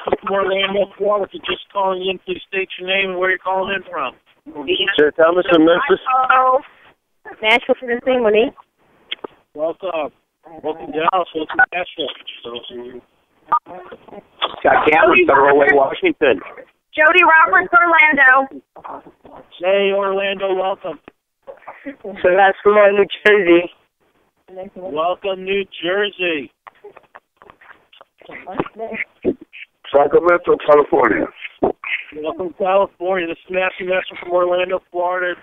from Orlando, Florida. If you're just calling in, please state your name and where you're calling in from. Sir Thomas from Memphis. Hello. Nashville for the thing, Monique. Welcome. Welcome, Dallas. Welcome, Nashville. Scott Cameron, Federal Way, Washington. Jody Roberts, Orlando. Hey, Orlando, welcome. Celeste from New Jersey. Welcome, New Jersey. Sacramento, California. Welcome, California. This is Matthew Nestor from Orlando, Florida.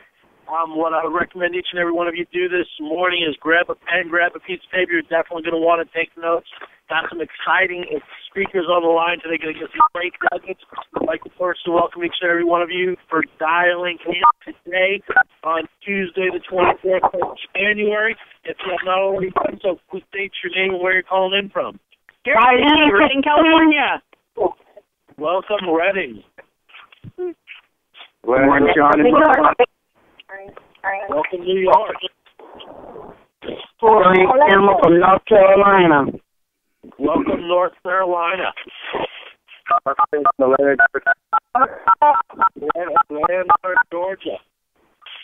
What I would recommend each and every one of you do this morning is grab a pen, grab a piece of paper. You're definitely going to want to take notes. Got some exciting speakers on the line today. Going to get some great nuggets. I'd like to first welcome each and every one of you for dialing in today on Tuesday, the 24th of January. If you have not already done so, please state your name and where you're calling in from. Hi, Redding, California. Welcome, Redding. Welcome, John. Welcome, New York. From North Carolina. Welcome, North Carolina. Atlanta, Georgia.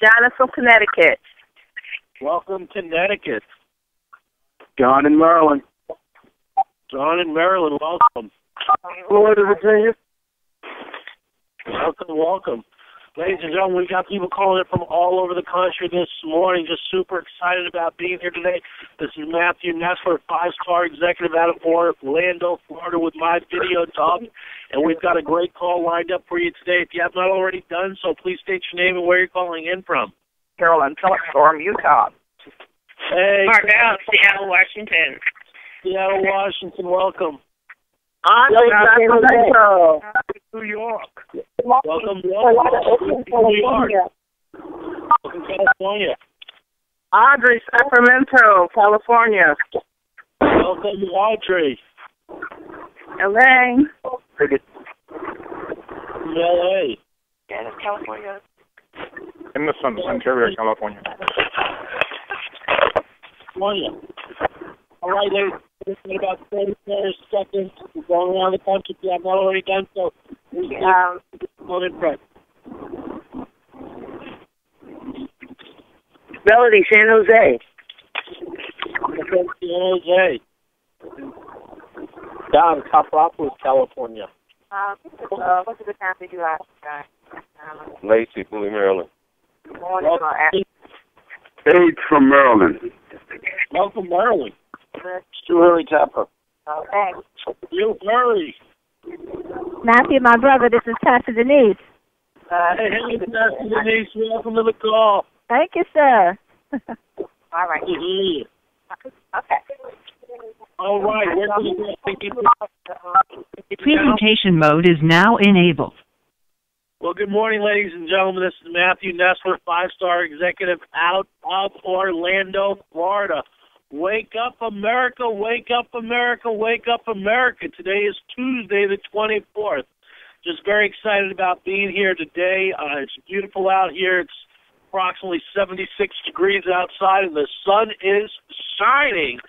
Donna from Connecticut. Welcome, Connecticut. John in Maryland. John in Maryland, welcome. Florida, Virginia. Welcome. Ladies and gentlemen, we've got people calling in from all over the country this morning. Just super excited about being here today. This is Matthew Nestor, 5-star executive out of Orlando, Florida, with my video talk. And we've got a great call lined up for you today. If you have not already done so, please state your name and where you're calling in from. Carolyn Storm, Utah. Hey. Marvell, Seattle, Washington. Seattle, Washington, welcome. Sacramento. New York. Welcome, New York. Welcome, California. Audrey, Sacramento, California. Welcome, Audrey. LA. LA. California. In the sun, Ontario, California. California. All right, ladies. This is about 30 seconds. We're going around the country. If you have not already done so, hold in front. Melody, San Jose. San Jose. Don, Copropolis, California. What's the time to do that? Lacey, Bowie, Maryland. Paige from Maryland. Welcome, Maryland. Stuart Tapper. Okay. You Murray. Matthew, my brother, this is Pastor Denise. Hey, Pastor Denise, welcome to the call. Thank you, sir. All right. Okay. All right. Presentation mode is now enabled. Well, good morning, ladies and gentlemen. This is Matthew Nestor, 5-star executive out of Orlando, Florida. Wake up, America, wake up, America, wake up, America. Today is Tuesday, the 24th. Just very excited about being here today. It's beautiful out here. It's approximately 76 degrees outside, and the sun is shining.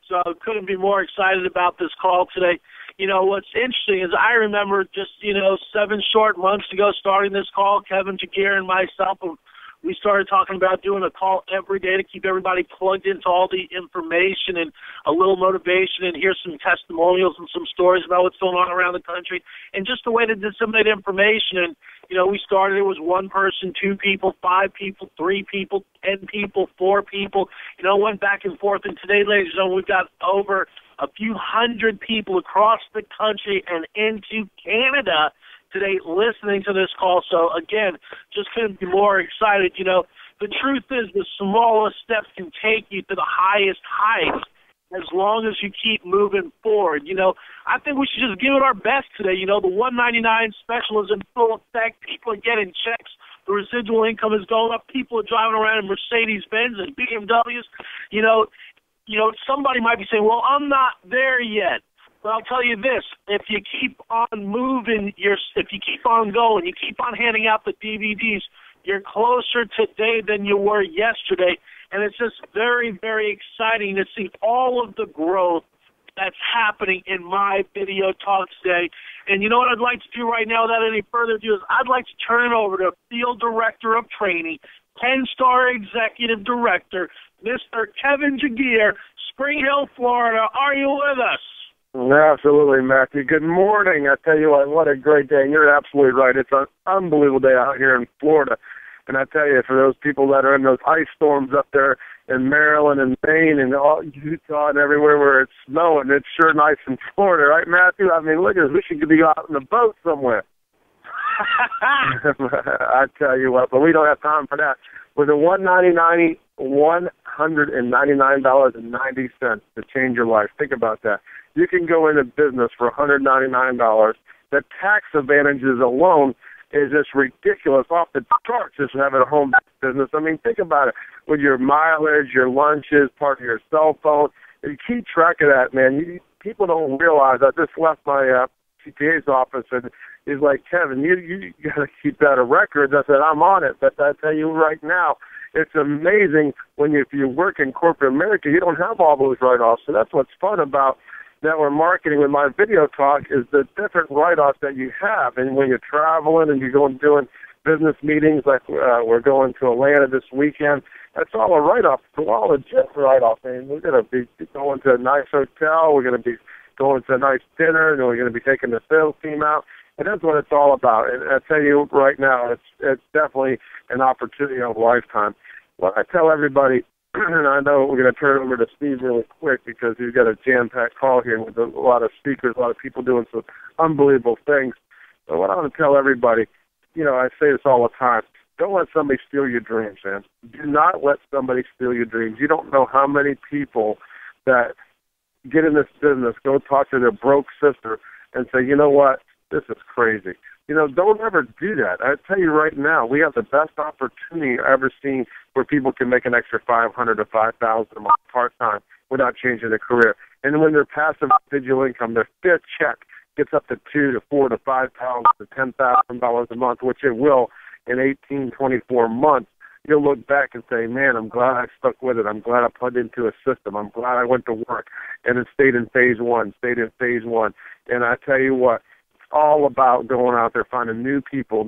So couldn't be more excited about this call today. You know, what's interesting is I remember just, 7 short months ago starting this call, Kevin Jagir and myself, we started talking about doing a call every day to keep everybody plugged into all the information and a little motivation and hear some testimonials and some stories about what's going on around the country and just a way to disseminate information. And, we started, it was 1 person, 2 people, 5 people, 3 people, 10 people, 4 people, went back and forth. And today, ladies and gentlemen, we've got over a few hundred people across the country and into Canada today listening to this call. So, again, just couldn't be more excited. The truth is the smallest steps can take you to the highest heights as long as you keep moving forward. I think we should just give it our best today. The $199 special is in full effect. People are getting checks. The residual income is going up. People are driving around in Mercedes-Benz and BMWs. Somebody might be saying, well, I'm not there yet. But I'll tell you this, if you keep on moving, if you keep on going, you keep on handing out the DVDs, you're closer today than you were yesterday. And it's just very, very exciting to see all of the growth that's happening in my video talk today. And you know what I'd like to do right now without any further ado is I'd like to turn it over to Field Director of Training, 10-star Executive Director, Mr. Kevin Jagir, Spring Hill, Florida. Are you with us? Absolutely, Matthew. Good morning. I tell you what a great day. And you're absolutely right. It's an unbelievable day out here in Florida. And I tell you, for those people that are in those ice storms up there in Maryland and Maine and all Utah and everywhere where it's snowing, it's sure nice in Florida, right, Matthew? I mean, look at us. We should be out in a boat somewhere. I tell you what, but we don't have time for that. With a $199.90 to change your life. Think about that. You can go into business for $199. The tax advantages alone is just ridiculous, off the charts, just having a home business. I mean, think about it. With your mileage, your lunches, part of your cell phone, you keep track of that, man. People don't realize. I just left my CPA's office, and he's like, Kevin, you got to keep that a record. I said, I'm on it. But I tell you right now, it's amazing if you work in corporate America, you don't have all those write-offs. So that's what's fun about network marketing with my video talk is the different write-offs that you have. And when you're traveling and you're going doing business meetings like we're going to Atlanta this weekend, that's all a write-off. It's all a legit write-off. And we're going to be going to a nice hotel. We're going to be going to a nice dinner, and we're going to be taking the sales team out. And that's what it's all about. And I tell you right now, it's definitely an opportunity of a lifetime. Well, I tell everybody, and I know we're going to turn it over to Steve really quick because he's got a jam-packed call here with a lot of speakers, a lot of people doing some unbelievable things. But what I want to tell everybody, I say this all the time, don't let somebody steal your dreams, man. Do not let somebody steal your dreams. You don't know how many people that get in this business, go talk to their broke sister and say, you know what, this is crazy. Don't ever do that. I tell you right now, we have the best opportunity I've ever seen where people can make an extra $500 to $5,000 a month part-time without changing their career. And when they're passive digital income, their fifth check gets up to $2,000 to $4,000 to $5,000 to $10,000 a month, which it will in 18, 24 months. You'll look back and say, man, I'm glad I stuck with it. I'm glad I plugged into a system. I'm glad I went to work and it stayed in phase one. And I tell you what, all about going out there, finding new people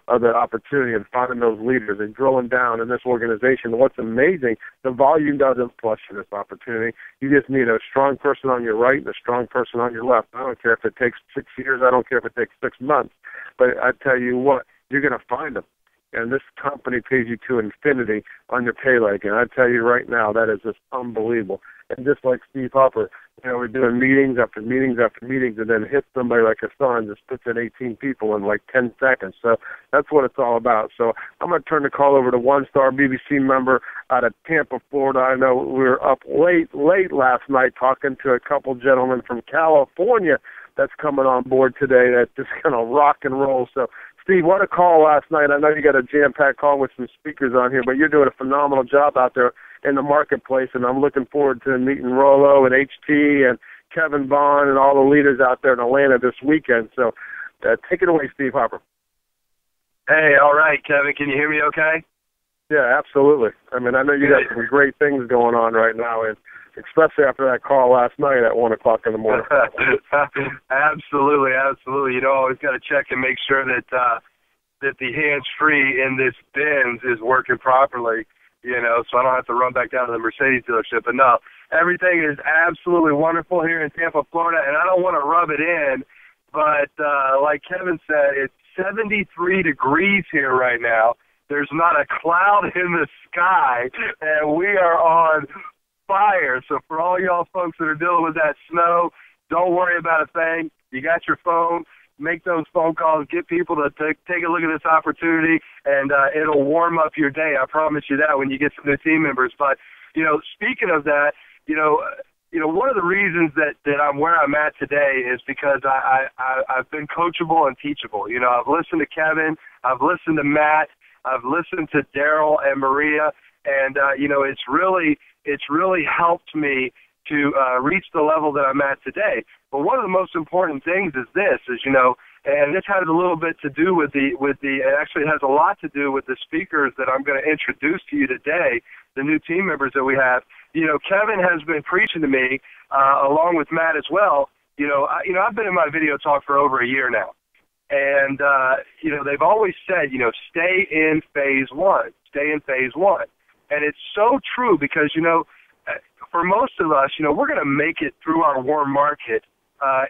of the opportunity and finding those leaders and drilling down in this organization. What's amazing, the volume doesn't flush in this opportunity. You just need a strong person on your right and a strong person on your left. I don't care if it takes 6 years. I don't care if it takes 6 months. But I tell you what, you're going to find them. And this company pays you to infinity on your pay leg. And I tell you right now, that is just unbelievable. And just like Steve Hopper, we're doing meetings after meetings after meetings, and then hit somebody like a son, just puts in 18 people in like 10 seconds. So that's what it's all about. So I'm going to turn the call over to one-star BBC member out of Tampa, Florida. I know we were up late last night talking to a couple gentlemen from California that's coming on board today that's just going to rock and roll. So, Steve, what a call last night. I know you got a jam-packed call with some speakers on here, but you're doing a phenomenal job out there in the marketplace, and I'm looking forward to meeting Rollo and HT and Kevin Bond and all the leaders out there in Atlanta this weekend. So take it away, Steve Hopper. Hey, all right, Kevin. Can you hear me okay? Yeah, absolutely. I mean, I know you got some great things going on right now, and especially after that call last night at 1 o'clock in the morning. Absolutely. Always got to check and make sure that the hands-free in this Benz is working properly, so I don't have to run back down to the Mercedes dealership. But no, everything is absolutely wonderful here in Tampa, Florida, and I don't want to rub it in, but like Kevin said, it's 73 degrees here right now. There's not a cloud in the sky, and we are on fire. So for all y'all folks that are dealing with that snow, don't worry about a thing. You got your phone. Make those phone calls. Get people to take a look at this opportunity, and it'll warm up your day. I promise you that when you get some new team members. But, speaking of that, one of the reasons that I'm where I'm at today is because I've been coachable and teachable. I've listened to Kevin. I've listened to Matt. I've listened to Daryl and Maria, and it's really helped me to reach the level that I'm at today. But one of the most important things is this: And this has a little bit to do with it actually has a lot to do with the speakers that I'm going to introduce to you today, the new team members that we have. You know, Kevin has been preaching to me, along with Matt as well. I've been in my video talk for over a year now. And, they've always said, stay in phase one, stay in phase one. And it's so true because, for most of us, we're going to make it through our warm market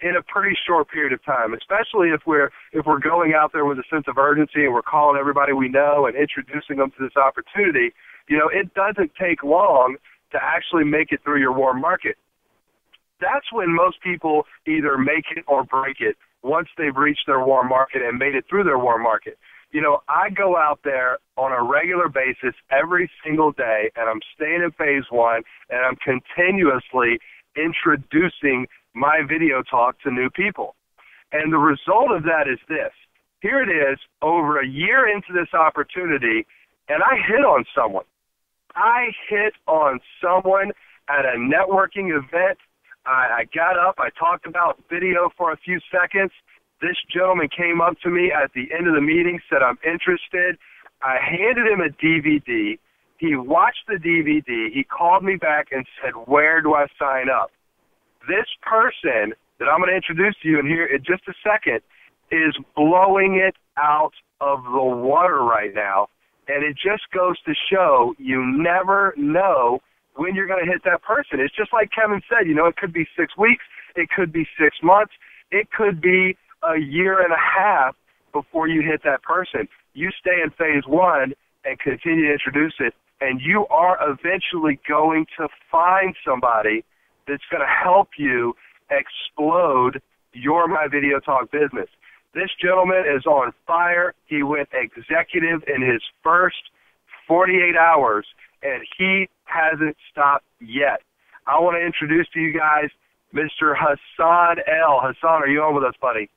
in a pretty short period of time, especially if we're going out there with a sense of urgency and we're calling everybody we know and introducing them to this opportunity. It doesn't take long to actually make it through your warm market. That's when most people either make it or break it once they've reached their warm market and made it through their warm market. I go out there on a regular basis every single day, and I'm staying in phase one, and I'm continuously introducing my video talk to new people. And the result of that is this. Here it is, over a year into this opportunity, and I hit on someone. I hit on someone at a networking event. I got up, I talked about video for a few seconds. This gentleman came up to me at the end of the meeting, said, I'm interested. I handed him a DVD. He watched the DVD. He called me back and said, where do I sign up? This person that I'm going to introduce to you in here in just a second is blowing it out of the water right now. And it just goes to show you never know when you're going to hit that person. It's just like Kevin said, it could be 6 weeks. It could be 6 months. It could be a year and a half before you hit that person. You stay in phase one and continue to introduce it, and you are eventually going to find somebody that's going to help you explode your My Video Talk business. This gentleman is on fire. He went executive in his first 48 hours, and he hasn't stopped yet. I want to introduce to you guys Mr. Hassan L. Hassan, are you on with us, buddy?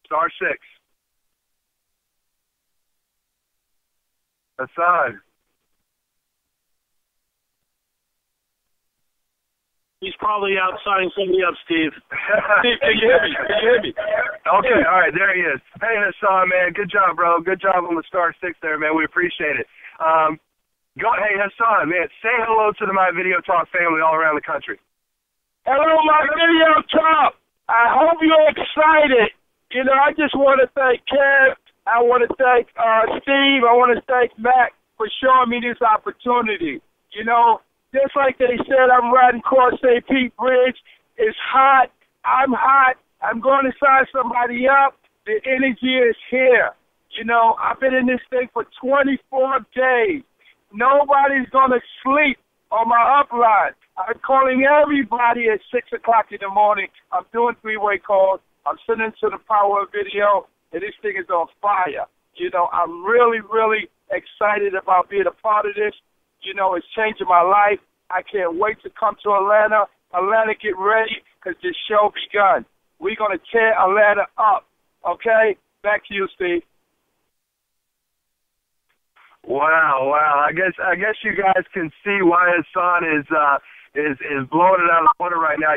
Star 6. Hassan. He's probably out signing somebody up, Steve. Steve, can you hear me? Can you hear me? Okay, all right, there he is. Hey, Hassan, man, good job, bro. Good job on the Star 6 there, man. We appreciate it. Hey, Hassan, man, say hello to the My Video Talk family all around the country. Hello, My Video Talk. I hope you're excited. I just want to thank Kev. I want to thank Steve. I want to thank Matt for showing me this opportunity. Just like they said, I'm riding across St. Pete Bridge. It's hot. I'm hot. I'm going to sign somebody up. The energy is here. I've been in this thing for 24 days. Nobody's going to sleep on my upline. I'm calling everybody at 6 o'clock in the morning. I'm doing three-way calls. I'm sending to the Power of Video, and this thing is on fire. I'm really, really excited about being a part of this. It's changing my life. I can't wait to come to Atlanta. Atlanta, get ready, because this show begun. We're going to tear Atlanta up, okay? Back to you, Steve. Wow. I guess you guys can see why Hassan is blowing it out of the water right now.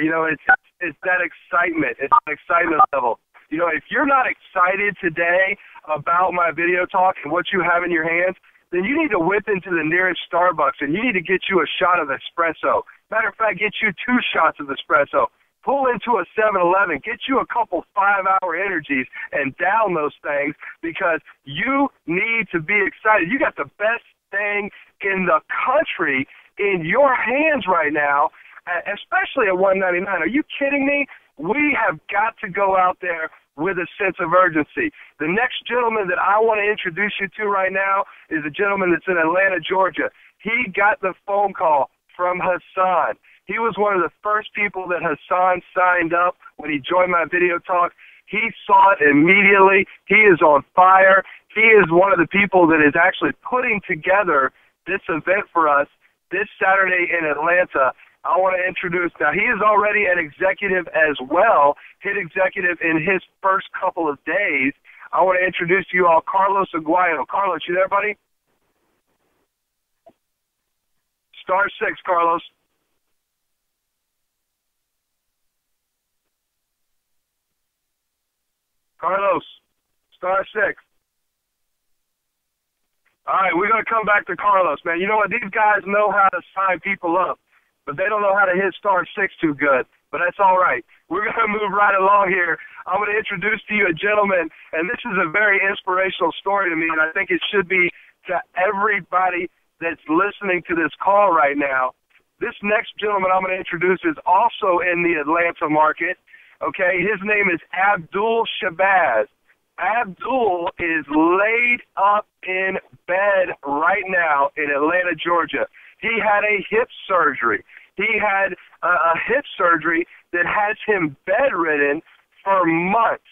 It's that excitement. It's an excitement level. If you're not excited today about My Video Talk and what you have in your hands, then you need to whip into the nearest Starbucks and you need to get you a shot of espresso. Matter of fact, get you 2 shots of espresso. Pull into a 7-Eleven, get you a couple 5-hour energies and down those things because you need to be excited. You got the best thing in the country in your hands right now, especially at $199. Are you kidding me? We have got to go out there with a sense of urgency. The next gentleman that I want to introduce you to right now is a gentleman that's in Atlanta, Georgia. He got the phone call from Hassan. He was one of the first people that Hassan signed up when he joined My Video Talk. He saw it immediately. He is on fire. He is one of the people that is actually putting together this event for us this Saturday in Atlanta. I want to introduce, now he is already an executive as well, hit executive in his first couple of days. I want to introduce to you all Carlos Aguayo. Carlos, you there, buddy? Star 6, Carlos. Carlos, *6. All right, we're going to come back to Carlos, man. You know what? These guys know how to sign people up, but they don't know how to hit *6 too good. But that's all right. We're going to move right along here. I'm going to introduce to you a gentleman, and this is a very inspirational story to me, and I think it should be to everybody that's listening to this call right now. This next gentleman I'm going to introduce is also in the Atlanta market. Okay, his name is Abdul Shabazz. Abdul is laid up in bed right now in Atlanta, Georgia. He had a hip surgery. He had a hip surgery that has him bedridden for months.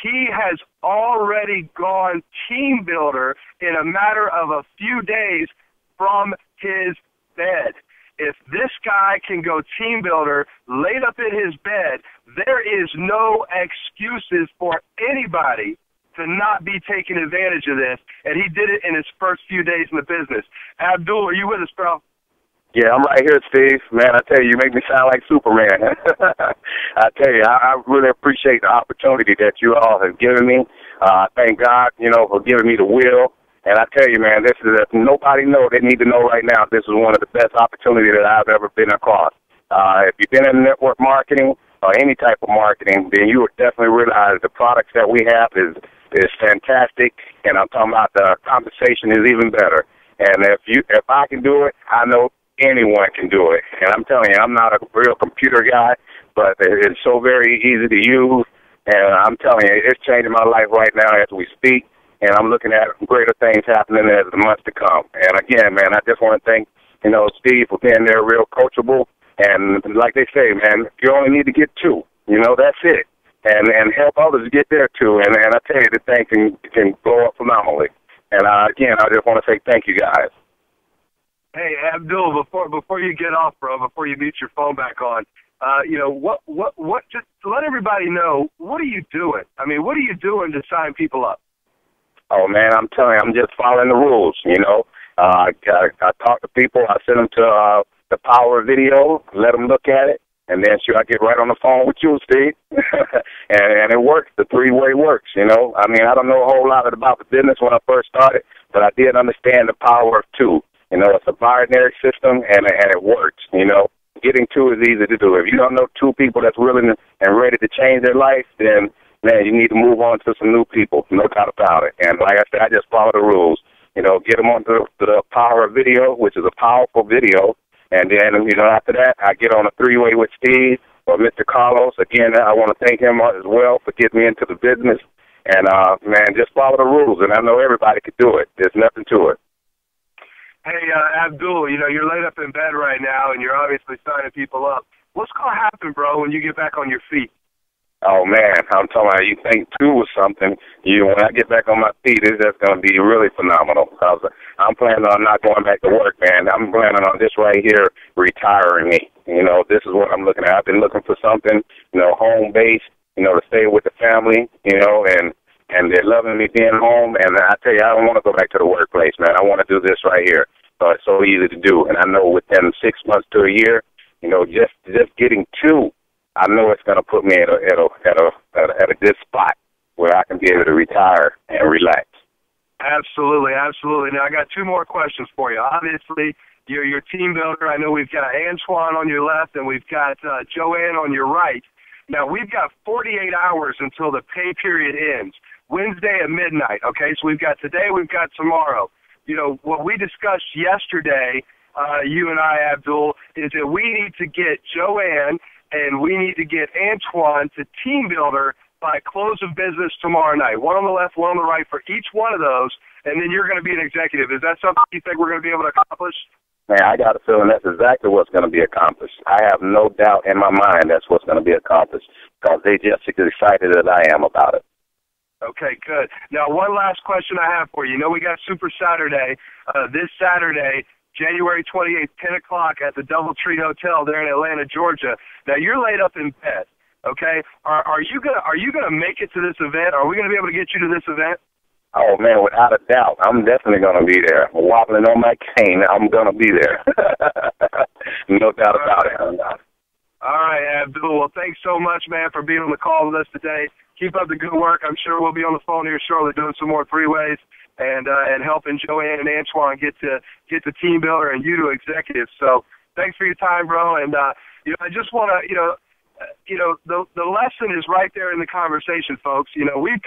He has already gone team builder in a matter of a few days from his bed. If this guy can go team builder laid up in his bed, there is no excuses for anybody to not be taking advantage of this, and he did it in his first few days in the business. Abdul, are you with us, bro? Yeah, I'm right here, Steve. Man, I tell you, you make me sound like Superman. I tell you, I really appreciate the opportunity that you all have given me. Thank God, for giving me the will. And I tell you, man, this is, if nobody knows, they need to know right now, this is one of the best opportunities that I've ever been across. If you've been in network marketing or any type of marketing, then you would definitely realize the products that we have is fantastic, and I'm talking about the compensation is even better. And if I can do it, I know anyone can do it. And I'm telling you, I'm not a real computer guy, but it's so very easy to use. And I'm telling you, it's changing my life right now as we speak. And I'm looking at greater things happening as the months to come. And again, man, I just want to thank, Steve for being there real coachable. And like they say, man, you only need to get 2. That's it. And help others get there too. And I tell you, the thing can blow up phenomenally. And again, I just want to say thank you guys. Hey, Abdul, before you get off, bro, before you mute your phone back on, what? Just to let everybody know, what are you doing? I mean, what are you doing to sign people up? Oh man, I'm telling you, I'm just following the rules. I talk to people, I send them to the Power Video, let them look at it, and then I get right on the phone with you, Steve, and it works. The 3-way works. I mean, I don't know a whole lot about the business when I first started, but I did understand the power of 2. It's a binary system, and it works, Getting 2 is easy to do. If you don't know 2 people that's willing and ready to change their life, then, man, you need to move on to some new people, no doubt about it. And like I said, I just follow the rules. Get them on the Power Video, which is a powerful video, and then, after that, I get on a 3-way with Steve or Mr. Carlos. Again, I want to thank him as well for getting me into the business. And, man, just follow the rules, and I know everybody can do it. There's nothing to it. Hey, Abdul, you're laid up in bed right now, and you're obviously signing people up. What's going to happen, bro, when you get back on your feet? Oh, man, I'm talking about, you think 2 was something. When I get back on my feet, it's just going to be really phenomenal. I'm planning on not going back to work, man. I'm planning on this right here retiring me. This is what I'm looking at. I've been looking for something, home-based, to stay with the family, and they're loving me being home. And I tell you, I don't want to go back to the workplace, man. I want to do this right here. So it's so easy to do. And I know within 6 months to a year, just getting 2, I know it's going to put me at a good spot where I can be able to retire and relax. Absolutely, absolutely. Now, I got 2 more questions for you. Obviously, you're your team builder. I know we've got Antoine on your left, and we've got Joanne on your right. Now, we've got 48 hours until the pay period ends, Wednesday at midnight, okay? So we've got today, we've got tomorrow. What we discussed yesterday, you and I, Abdul, is that we need to get Joanne and we need to get Antoine to team builder by close of business tomorrow night. One on the left, one on the right for each one of those, and then you're going to be an executive. Is that something you think we're going to be able to accomplish? Man, I got a feeling that's exactly what's going to be accomplished. I have no doubt in my mind that's what's going to be accomplished because they just as excited as I am about it. Okay, good. Now, one last question I have for you. We got Super Saturday this Saturday, January 28th, 10 o'clock at the DoubleTree Hotel there in Atlanta, Georgia. Now, you're laid up in bed, okay? Are you gonna make it to this event? Are we going to be able to get you to this event? Oh, man, without a doubt. I'm definitely going to be there. Wobbling on my cane, I'm going to be there. No doubt about it. All right, Abdul. Well, thanks so much, man, for being on the call with us today. keep up the good work. I'm sure we'll be on the phone here shortly doing some more three-ways and helping Joanne and Antoine get to Team Builder and you to executives. So thanks for your time, bro. And, I just want to, the lesson is right there in the conversation, folks. We've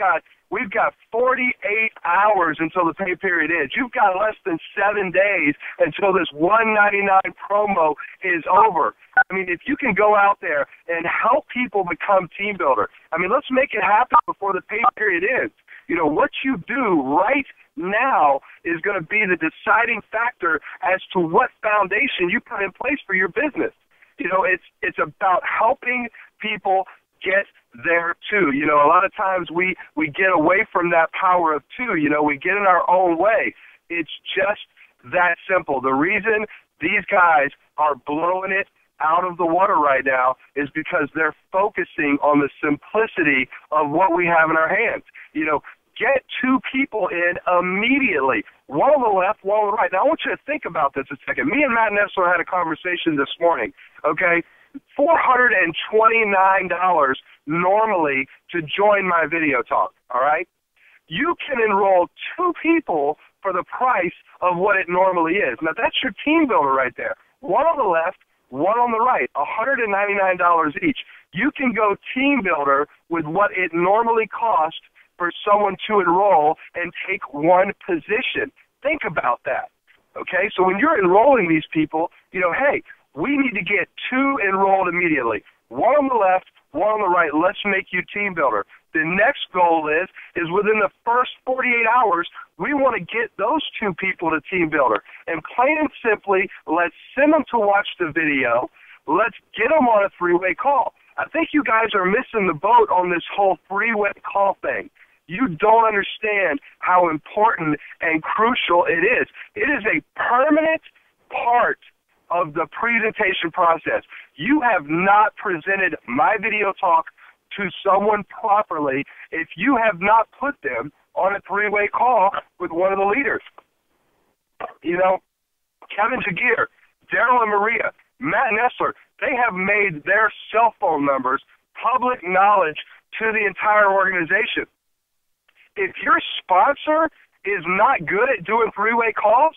got 48 hours until the pay period ends. You've got less than 7 days until this $199 promo is over. I mean, if you can go out there and help people become Team Builder, let's make it happen before the pay period ends. What you do right now is going to be the deciding factor as to what foundation you put in place for your business. It's about helping people get there too. A lot of times we get away from that power of two. We get in our own way. It's just that simple. The reason these guys are blowing it out of the water right now is because they're focusing on the simplicity of what we have in our hands. Get two people in immediately, one on the left, one on the right. Now, I want you to think about this a second. Me and Matt Nessler had a conversation this morning, okay? $429 normally to join my video talk, all right? You can enroll two people for the price of what it normally is. Now, that's your Team Builder right there. One on the left, one on the right, $199 each. You can go Team Builder with what it normally costs for someone to enroll and take one position. Think about that, okay? So when you're enrolling these people, hey, we need to get two enrolled immediately. One on the left, one on the right. Let's make you Team Builder. The next goal is within the first 48 hours, we want to get those two people to Team Builder. And plain and simply, let's send them to watch the video. Let's get them on a three-way call. I think you guys are missing the boat on this whole three-way call thing. You don't understand how important and crucial it is. It is a permanent part of the presentation process. You have not presented my video talk to someone properly if you have not put them on a three-way call with one of the leaders. Kevin Jagir, Daryl and Maria, Matt Nessler, they have made their cell phone numbers public knowledge to the entire organization. If your sponsor is not good at doing three-way calls,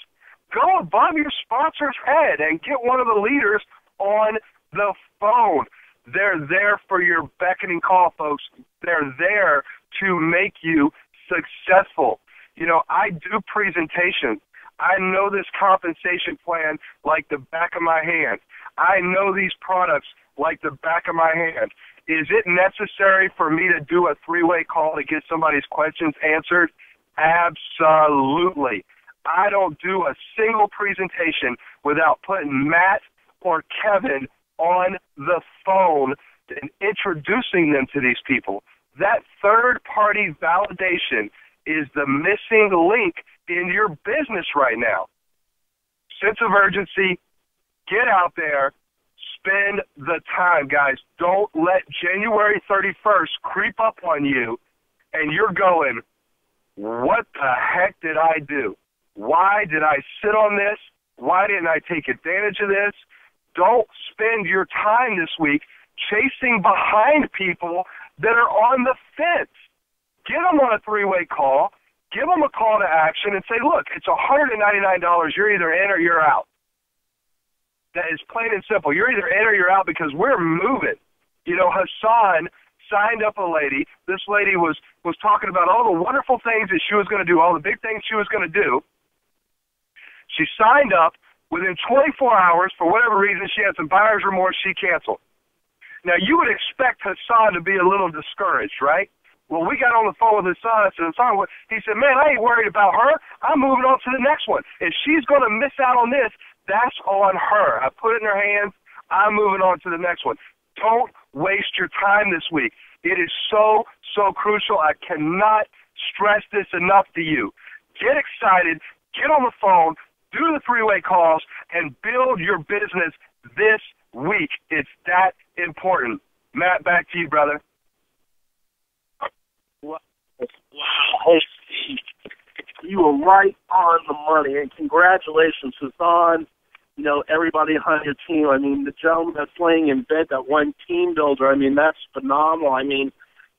go above your sponsor's head and get one of the leaders on the phone. They're there for your beckoning call, folks. They're there to make you successful. I do presentations. I know this compensation plan like the back of my hand. I know these products like the back of my hand. Is it necessary for me to do a three-way call to get somebody's questions answered? Absolutely. I don't do a single presentation without putting Matt or Kevin on the phone and introducing them to these people. That third-party validation is the missing link in your business right now. Sense of urgency, get out there, spend the time, guys. Don't let January 31st creep up on you and you're going, what the heck did I do? Why did I sit on this? Why didn't I take advantage of this? Don't spend your time this week chasing behind people that are on the fence. Get them on a three-way call. Give them a call to action and say, look, it's $199. You're either in or you're out. That is plain and simple. You're either in or you're out because we're moving. Hassan signed up a lady. This lady was talking about all the wonderful things that she was going to do, all the big things she was going to do. She signed up. Within 24 hours, for whatever reason, she had some buyer's remorse. She canceled. Now, you would expect Hassan to be a little discouraged, right? Well, we got on the phone with Hassan. He said, man, I ain't worried about her. I'm moving on to the next one. If she's going to miss out on this, that's on her. I put it in her hands. I'm moving on to the next one. Don't waste your time this week. It is so, so crucial. I cannot stress this enough to you. Get excited. Get on the phone. Do the three-way calls and build your business this week. It's that important. Matt, back to you, brother. Wow. Hey, Steve, you were right on the money, and congratulations, Hassan. Everybody on your team. The gentleman that's laying in bed that won Team Builder, that's phenomenal.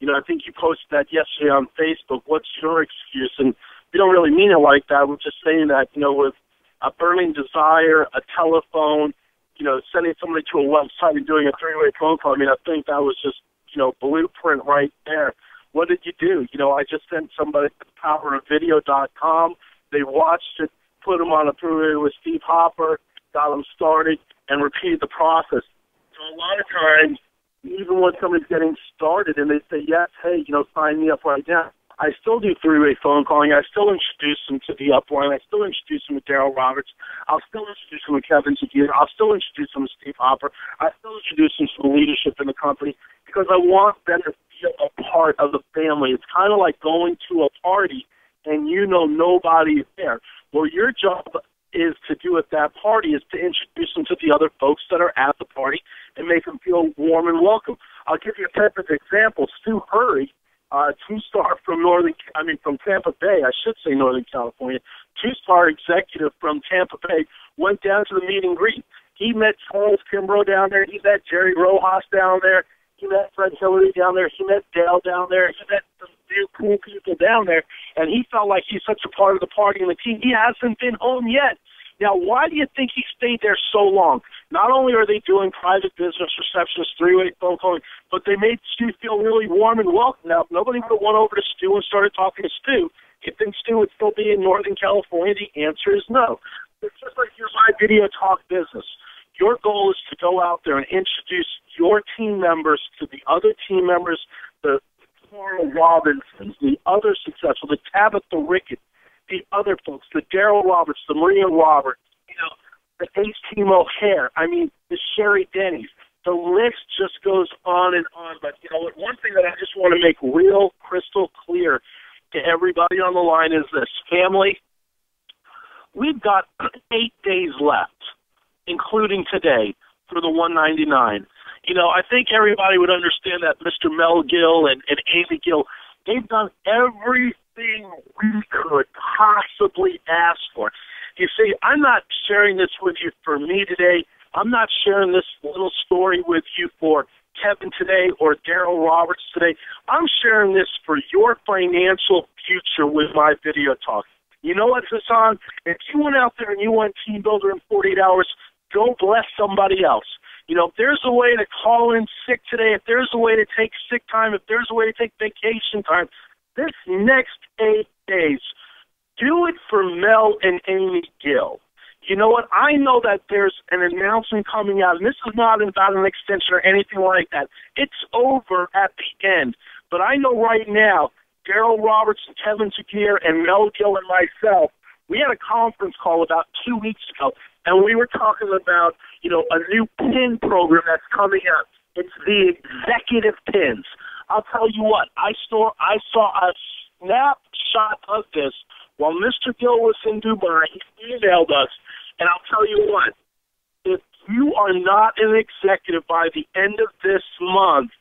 I think you posted that yesterday on Facebook. What's your excuse? And we don't really mean it like that. We're just saying that, with a burning desire, a telephone, sending somebody to a website and doing a three-way phone call. I think that was just, blueprint right there. What did you do? I just sent somebody to powerofvideo.com. They watched it, put them on a three-way with Steve Hopper, got them started, and repeated the process. So a lot of times, even when somebody's getting started and they say, yes, hey, sign me up right now, I still do three-way phone calling. I still introduce them to the upline. I still introduce them to Daryl Roberts. I'll still introduce them to Kevin Zagier. I'll still introduce them to Steve Hopper. I still introduce them to the leadership in the company because I want them to feel a part of the family. It's kind of like going to a party and nobody is there. Well, your job is to do at that party is to introduce them to the other folks that are at the party and make them feel warm and welcome. I'll give you a perfect example. Stu Hurry, two-star from Tampa Bay, I should say Northern California, two-star executive from Tampa Bay, went down to the meet and greet. He met Charles Kimbrough down there. He met Jerry Rojas down there. He met Fred Hillary down there. He met Dale down there. He met some new cool people down there, and he felt like he's such a part of the party and the team. He hasn't been home yet. Now, why do you think he stayed there so long? Not only are they doing private business receptions, three-way phone calling, but they made Stu feel really warm and welcome. Now, if nobody would have went over to Stu and started talking to Stu, you think Stu would still be in Northern California? The answer is no. It's just like your My Video Talk business. Your goal is to go out there and introduce your team members to the other team members, the Carl Robinsons, the other successful, the Tabitha Rickett, the other folks, the Daryl Roberts, the Maria Roberts, the H.T. O'Hare, the Sherry Denny's. The list just goes on and on. But, one thing that I just want to make real crystal clear to everybody on the line is this. Family, we've got 8 days left, including today, for the 199. I think everybody would understand that Mr. Mel Gill and Amy Gill, they've done everything we could possibly ask for. You see, I'm not sharing this with you for me today. I'm not sharing this little story with you for Kevin today or Daryl Roberts today. I'm sharing this for your financial future with My Video Talk. You know what, Hassan? If you went out there and you went Team Builder in 48 hours, go bless somebody else. If there's a way to call in sick today, if there's a way to take sick time, if there's a way to take vacation time, this next 8 days, do it for Mel and Amy Gill. You know what? I know that there's an announcement coming out, and this is not about an extension or anything like that. It's over at the end. But I know right now, Daryl Roberts and Kevin Zagier and Mel Gill and myself, we had a conference call about 2 weeks ago, and we were talking about, a new pin program that's coming out. It's the executive pins. I'll tell you what, I saw a snapshot of this while Mr. Gill was in Dubai. He emailed us, and I'll tell you what, if you are not an executive by the end of this month,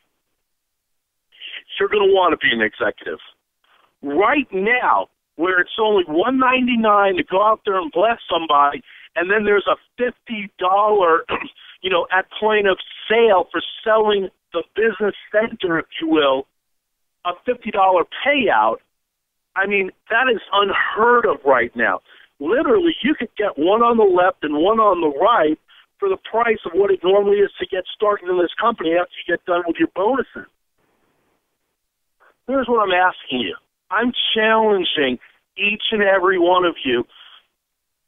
you're going to want to be an executive. Right now, where it's only $199 to go out there and bless somebody, and then there's a $50, at point of sale for selling the business center, if you will, a $50 payout. That is unheard of right now. Literally, you could get one on the left and one on the right for the price of what it normally is to get started in this company after you get done with your bonuses. Here's what I'm asking you. I'm challenging each and every one of you.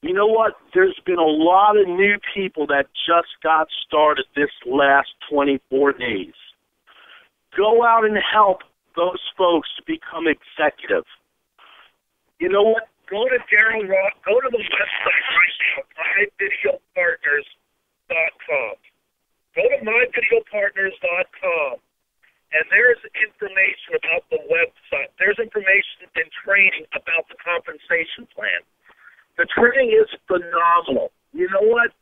You know what? There's been a lot of new people that just got started this last 24 days. Go out and help those folks to become executive. You know what? Go to Daryl Rock. Go to the website right now, myvideopartners.com. Go to myvideopartners.com, and there's information about the website. There's information and training about the compensation plan. The training is phenomenal. You know what?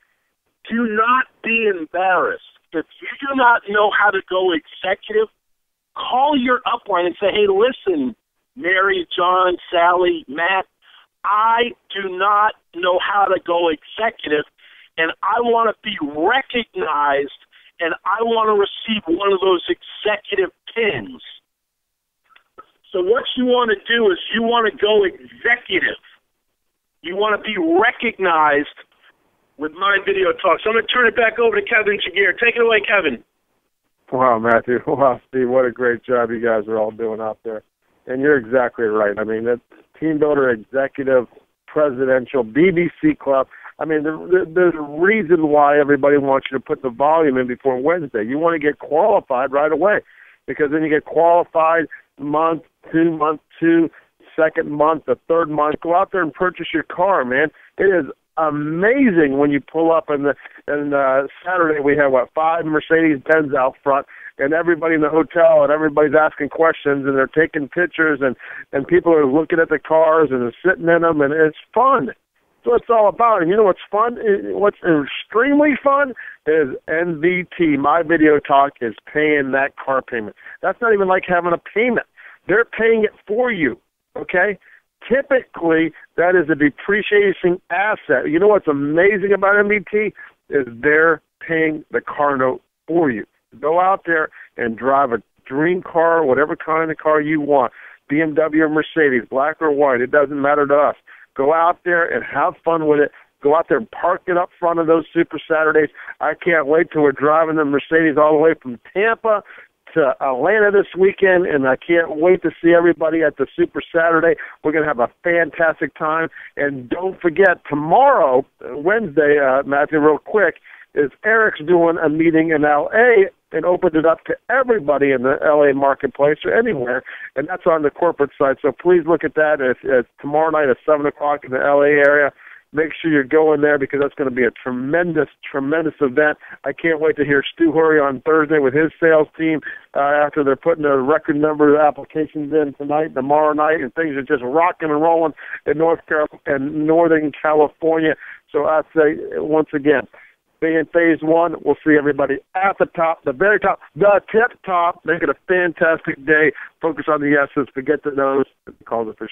Do not be embarrassed. If you do not know how to go executive, call your upline and say, hey, listen, Mary, John, Sally, Matt, I do not know how to go executive, and I want to be recognized, and I want to receive one of those executive pins. So what you want to do is you want to go executive. You want to be recognized with my video talk. So I'm going to turn it back over to Kevin Chagir. Take it away, Kevin. Wow, Matthew. Wow, Steve, what a great job you guys are all doing out there. And you're exactly right. I mean, that Team Builder Executive, Presidential, BBC Club, I mean, there's a reason why everybody wants you to put the volume in before Wednesday. You want to get qualified right away, because then you get qualified month two, second month, the third month. Go out there and purchase your car, man. It is amazing when you pull up and Saturday we have 5 Mercedes-Benz out front, and everybody in the hotel and everybody's asking questions and they're taking pictures and people are looking at the cars and they're sitting in them, and it's fun. So it's all about. And you know what's fun? What's extremely fun is NVT. My Video Talk is paying that car payment. That's not even like having a payment. They're paying it for you, okay? Typically, that is a depreciating asset. You know what's amazing about NVT is they're paying the car note for you. Go out there and drive a dream car, whatever kind of car you want, BMW or Mercedes, black or white, it doesn't matter to us. Go out there and have fun with it. Go out there and park it up front of those Super Saturdays. I can't wait till we're driving the Mercedes all the way from Tampa to Atlanta this weekend, and I can't wait to see everybody at the Super Saturday. We're going to have a fantastic time. And don't forget, tomorrow, Wednesday, Matthew, real quick, is Eric's doing a meeting in L.A. and opened it up to everybody in the L.A. marketplace or anywhere, and that's on the corporate side. So please look at that. It's tomorrow night at 7 o'clock in the L.A. area. Make sure you're going there, because that's going to be a tremendous, tremendous event. I can't wait to hear Stu Hurry on Thursday with his sales team after they're putting a record number of applications in tonight, tomorrow night, and things are just rocking and rolling in Northern California. So I'd say, once again, in phase 1, we'll see everybody at the top, the very top, the tip top. Make it a fantastic day. Focus on the S's, forget the O's. Call the fish.